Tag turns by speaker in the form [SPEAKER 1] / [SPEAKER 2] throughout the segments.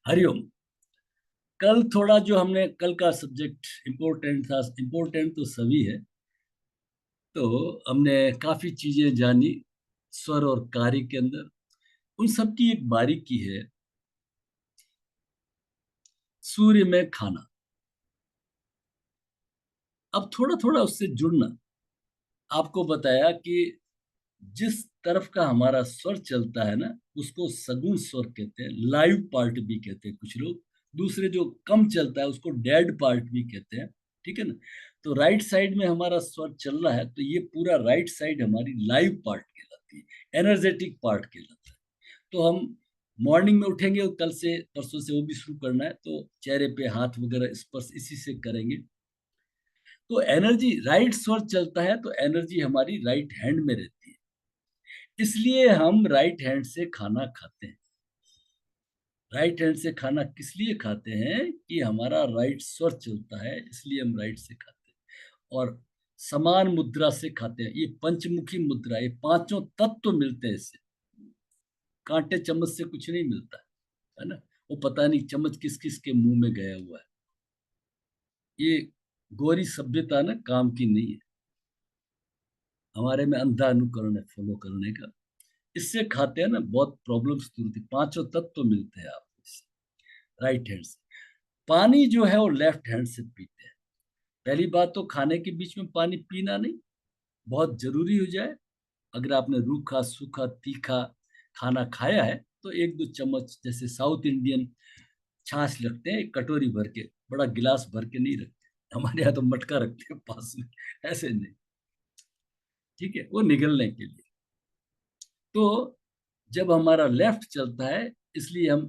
[SPEAKER 1] हरिओम। कल थोड़ा जो हमने कल का सब्जेक्ट इम्पोर्टेंट था, इम्पोर्टेंट तो सभी है। तो हमने काफी चीजें जानी स्वर और कार्य के अंदर। उन सब की एक बारीकी है, सूर्य में खाना। अब थोड़ा थोड़ा उससे जुड़ना। आपको बताया कि जिस तरफ का हमारा स्वर चलता है ना, उसको सगुण स्वर कहते हैं, लाइव पार्ट भी कहते हैं कुछ लोग। दूसरे जो कम चलता है उसको डेड पार्ट भी कहते हैं। ठीक है ना। तो राइट साइड में हमारा स्वर चल रहा है, तो ये पूरा राइट साइड हमारी लाइव पार्ट कहलाती है, एनर्जेटिक पार्ट कहलाता है। तो हम मॉर्निंग में उठेंगे और कल से परसों से वो भी शुरू करना है, तो चेहरे पे हाथ वगैरह स्पर्श इसी से करेंगे। तो एनर्जी, राइट स्वर चलता है तो एनर्जी हमारी राइट हैंड में रहती है। इसलिए हम राइट हैंड से खाना खाते हैं। राइट हैंड से खाना किस लिए खाते हैं कि हमारा राइट स्वर चलता है, इसलिए हम राइट से खाते हैं। और समान मुद्रा से खाते हैं। ये पंचमुखी मुद्रा, ये पांचों तत्व मिलते हैं इससे। कांटे चम्मच से कुछ नहीं मिलता है ना। वो पता नहीं चम्मच किस किस के मुंह में गया हुआ है। ये गोरी सभ्यता ना काम की नहीं है। हमारे में अंधा अनुकरण है फॉलो करने का। इससे खाते हैं ना, बहुत प्रॉब्लम्स दूर होती, पांचों तत्व मिलते हैं आपको इससे, राइट हैंड से। पानी जो है वो लेफ्ट हैंड से पीते हैं। पहली बात तो खाने के बीच में पानी पीना नहीं, बहुत जरूरी हो जाए। अगर आपने रूखा सूखा तीखा खाना खाया है तो एक दो चम्मच, जैसे साउथ इंडियन छाछ रखते हैं एक कटोरी भर के, बड़ा गिलास भर के नहीं रखते। हमारे यहाँ तो मटका रखते हैं पास में, ऐसे नहीं। ठीक है, वो निगलने के लिए। तो जब हमारा लेफ्ट चलता है, इसलिए हम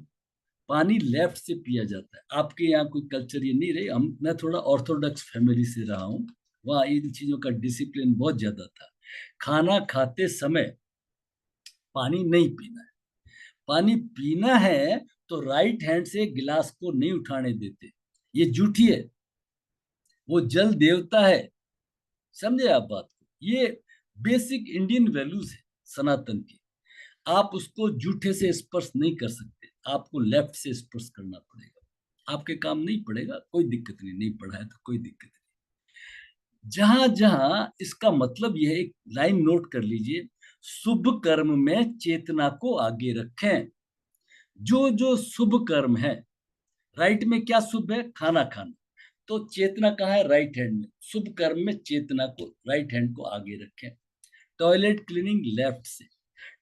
[SPEAKER 1] पानी लेफ्ट से पिया जाता है। आपके यहाँ कोई कल्चर ये नहीं रही। हम, मैं थोड़ा ऑर्थोडॉक्स फैमिली से रहा हूँ, वहाँ इन चीजों का डिसिप्लिन बहुत ज्यादा था। खाना खाते समय पानी नहीं पीना है। पानी पीना है तो राइट हैंड से गिलास को नहीं उठाने देते। ये झूठी है। वो जल देवता है। समझे आप बात को? ये बेसिक इंडियन वैल्यूज है, सनातन की। आप उसको जूठे से स्पर्श नहीं कर सकते, आपको लेफ्ट से स्पर्श करना पड़ेगा। आपके काम नहीं पड़ेगा, कोई दिक्कत नहीं, नहीं पढ़ा है तो कोई दिक्कत नहीं। जहां जहां इसका मतलब यह है, एक लाइन नोट कर लीजिए, शुभ कर्म में चेतना को आगे रखें। जो जो शुभ कर्म है, राइट में क्या शुभ है? खाना खाना। तो चेतना कहाँ है? राइट हैंड में। शुभ कर्म में चेतना को, राइट हैंड को आगे रखें। टॉयलेट क्लीनिंग लेफ्ट से।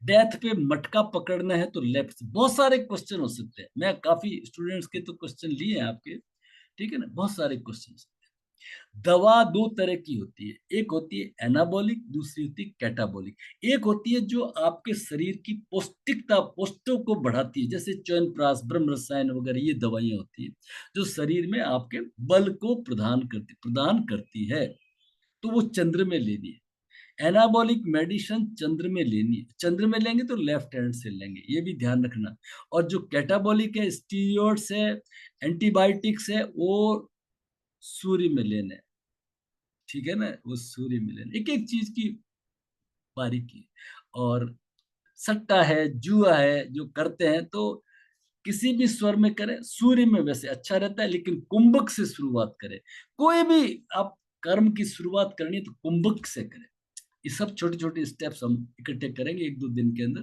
[SPEAKER 1] डेथ पे मटका पकड़ना है तो लेफ्ट से। बहुत सारे क्वेश्चन हो सकते हैं, मैं काफी स्टूडेंट्स के तो क्वेश्चन लिए हैं आपके। ठीक है ना, बहुत सारे क्वेश्चन। दवा दो तरह की होती है, एक होती है एनाबॉलिक, दूसरी होती है कैटाबॉलिक। एक होती है जो आपके शरीर की पौष्टिकता, पौष्टों को बढ़ाती है, जैसे च्यवनप्राश, ब्रह्म रसायन वगैरह, ये दवाइयां होती है जो शरीर में आपके बल को प्रदान करती है। तो वो चंद्र में लेनी है। एनाबॉलिक मेडिसिन चंद्र में लेनी है। चंद्र में लेंगे तो लेफ्ट हैंड से लेंगे, ये भी ध्यान रखना। और जो कैटाबॉलिक है, स्टीरॉइड्स है, एंटीबायोटिक्स है, वो सूर्य में लेने हैं। ठीक है ना, वो सूर्य में लेने, एक एक चीज की बारीकी। और सट्टा है, जुआ है जो करते हैं, तो किसी भी स्वर में करें। सूर्य में वैसे अच्छा रहता है, लेकिन कुंभक से शुरुआत करें। कोई भी आप कर्म की शुरुआत करनी है तो कुंभक से करें। ये सब छोटे छोटे स्टेप्स हम इकट्ठे करेंगे एक दो दिन के अंदर।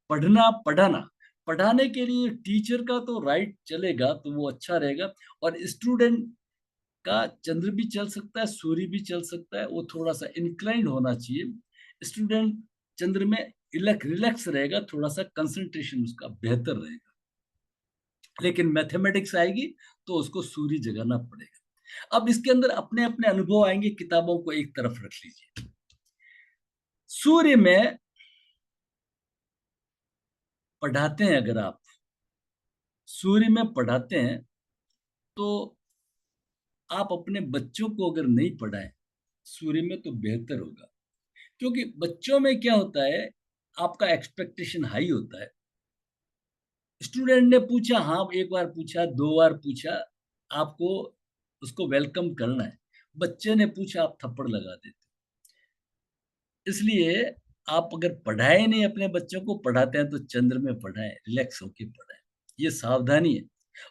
[SPEAKER 1] पढ़ना, पढ़ाना, पढ़ाने के लिए टीचर का तो राइट चलेगा तो वो अच्छा रहेगा। और स्टूडेंट का चंद्र भी चल सकता है, सूर्य भी चल सकता है, वो थोड़ा सा इंक्लाइंड होना चाहिए। स्टूडेंट चंद्र में रिलैक्स रहेगा, थोड़ा सा कंसंट्रेशन उसका बेहतर रहेगा। लेकिन मैथमेटिक्स आएगी तो उसको सूर्य जगाना पड़ेगा। अब इसके अंदर अपने अपने अनुभव आएंगे, किताबों को एक तरफ रख लीजिए। सूर्य में पढ़ाते हैं, अगर आप सूर्य में पढ़ाते हैं तो आप अपने बच्चों को अगर नहीं पढ़ाएं सूर्य में तो बेहतर होगा। क्योंकि बच्चों में क्या होता है, आपका एक्सपेक्टेशन हाई होता है। स्टूडेंट ने पूछा, हाँ एक बार पूछा, दो बार पूछा, आपको उसको वेलकम करना है। बच्चे ने पूछा, आप थप्पड़ लगा देते। इसलिए आप अगर पढ़ाए नहीं, अपने बच्चों को पढ़ाते हैं तो चंद्र में पढ़ाएं, रिलैक्स होके पढ़ाएं। ये सावधानी है।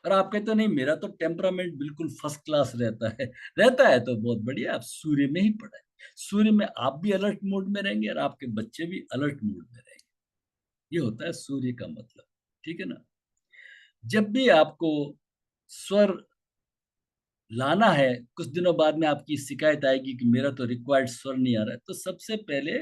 [SPEAKER 1] और आप कहते हो नहीं मेरा तो टेम्परामेंट बिल्कुल फर्स्ट क्लास रहता है तो बहुत बढ़िया, आप सूर्य में ही पढ़ाए। सूर्य में आप भी अलर्ट मोड में रहेंगे और आपके बच्चे भी अलर्ट मोड में रहेंगे। ये होता है सूर्य का मतलब, ठीक है ना। जब भी आपको स्वर लाना है, कुछ दिनों बाद में आपकी शिकायत आएगी कि मेरा तो रिक्वायर्ड स्वर नहीं आ रहा है, तो सबसे पहले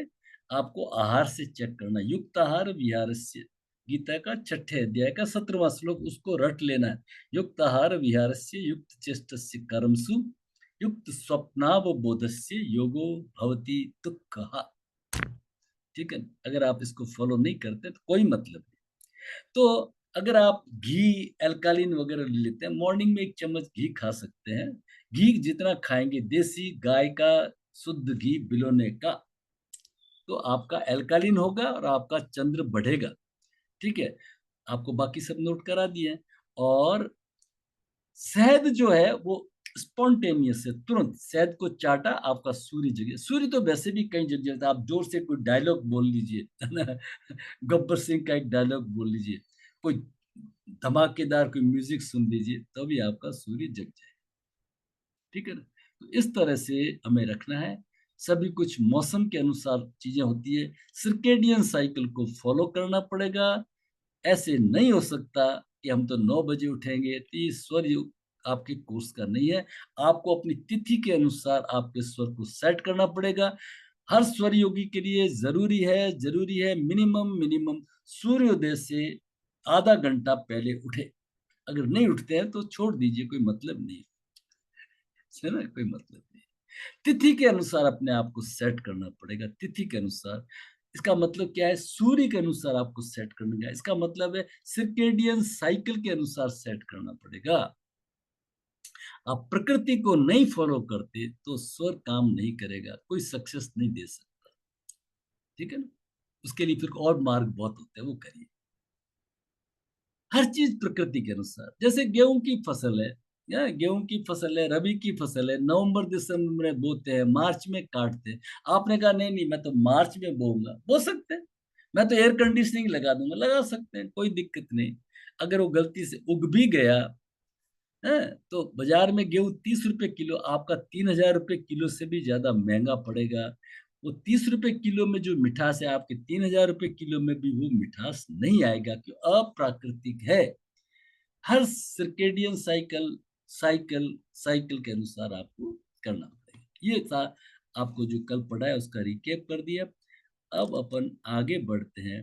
[SPEAKER 1] आपको आहार से चेक करना। युक्त आहार विहारस्य, गीता का 6ठे अध्याय का 17वां श्लोक, उसको रट लेना है। युक्त आहार विहारस्य युक्त चेष्टस्य कर्मसु युक्त स्वप्नावबोधस्य योगो भवति दुःखः। ठीक है, अगर आप इसको फॉलो नहीं करते तो कोई मतलब नहीं। तो अगर आप घी, अल्कालिन वगैरह ले लेते हैं, मॉर्निंग में 1 चम्मच घी खा सकते हैं। घी जितना खाएंगे, देसी गाय का शुद्ध घी बिलोने का, तो आपका अल्कालिन होगा और आपका चंद्र बढ़ेगा। ठीक है, आपको बाकी सब नोट करा दिए हैं। और शहद जो है वो स्पॉन्टेनियस है, तुरंत शहद को चाटा, आपका सूर्य जगे। सूर्य तो वैसे भी कहीं जग जाता है, आप जोर से कोई डायलॉग बोल लीजिए, है ना, गब्बर सिंह का एक डायलॉग बोल लीजिए, कोई धमाकेदार कोई म्यूजिक सुन लीजिए, तभी आपका सूर्य जग जाए। ठीक है ना। तो इस तरह से हमें रखना है। सभी कुछ मौसम के अनुसार चीजें होती है, सर्केडियन साइकिल को फॉलो करना पड़ेगा। ऐसे नहीं हो सकता कि हम तो 9 बजे उठेंगे, तो ये स्वर युग आपके कोर्स का नहीं है। आपको अपनी तिथि के अनुसार आपके स्वर को सेट करना पड़ेगा। हर स्वर योगी के लिए जरूरी है मिनिमम मिनिमम सूर्योदय से आधा घंटा पहले उठे। अगर नहीं उठते हैं तो छोड़ दीजिए, कोई मतलब नहीं है ना, कोई मतलब नहीं। तिथि के अनुसार अपने आप को सेट करना पड़ेगा, तिथि के अनुसार। इसका मतलब क्या है, सूर्य के अनुसार आपको सेट करना है। इसका मतलब है सर्केडियन साइकिल के अनुसार सेट करना पड़ेगा। आप प्रकृति को नहीं फॉलो करते तो स्वर काम नहीं करेगा, कोई सक्सेस नहीं दे सकता। ठीक है ना। उसके लिए फिर और मार्ग बहुत होते हैं, वो करिए। हर चीज प्रकृति के अनुसार। जैसे गेहूं की फसल है, या गेहूं की फसल है, रबी की फसल है, नवंबर दिसंबर में बोते हैं, मार्च में काटते हैं। आपने कहा नहीं नहीं मैं तो मार्च में बोऊंगा, बो सकते हैं। मैं तो एयर कंडीशनिंग लगा दूंगा, लगा सकते हैं, कोई दिक्कत नहीं। अगर वो गलती से उग भी गया है, तो बाजार में गेहूं 30 रुपए किलो, आपका 3,000 रुपए किलो से भी ज्यादा महंगा पड़ेगा। वो 30 रुपए किलो में जो मिठास है, आपके 3,000 रुपए किलो में भी वो मिठास नहीं आएगा, क्यों, अप्राकृतिक है। हर सर्केडियन साइकिल साइकिल के अनुसार आपको करना पड़ेगा। ये था आपको जो कल पढ़ा है उसका रिकेप कर दिया। अब अपन आगे बढ़ते हैं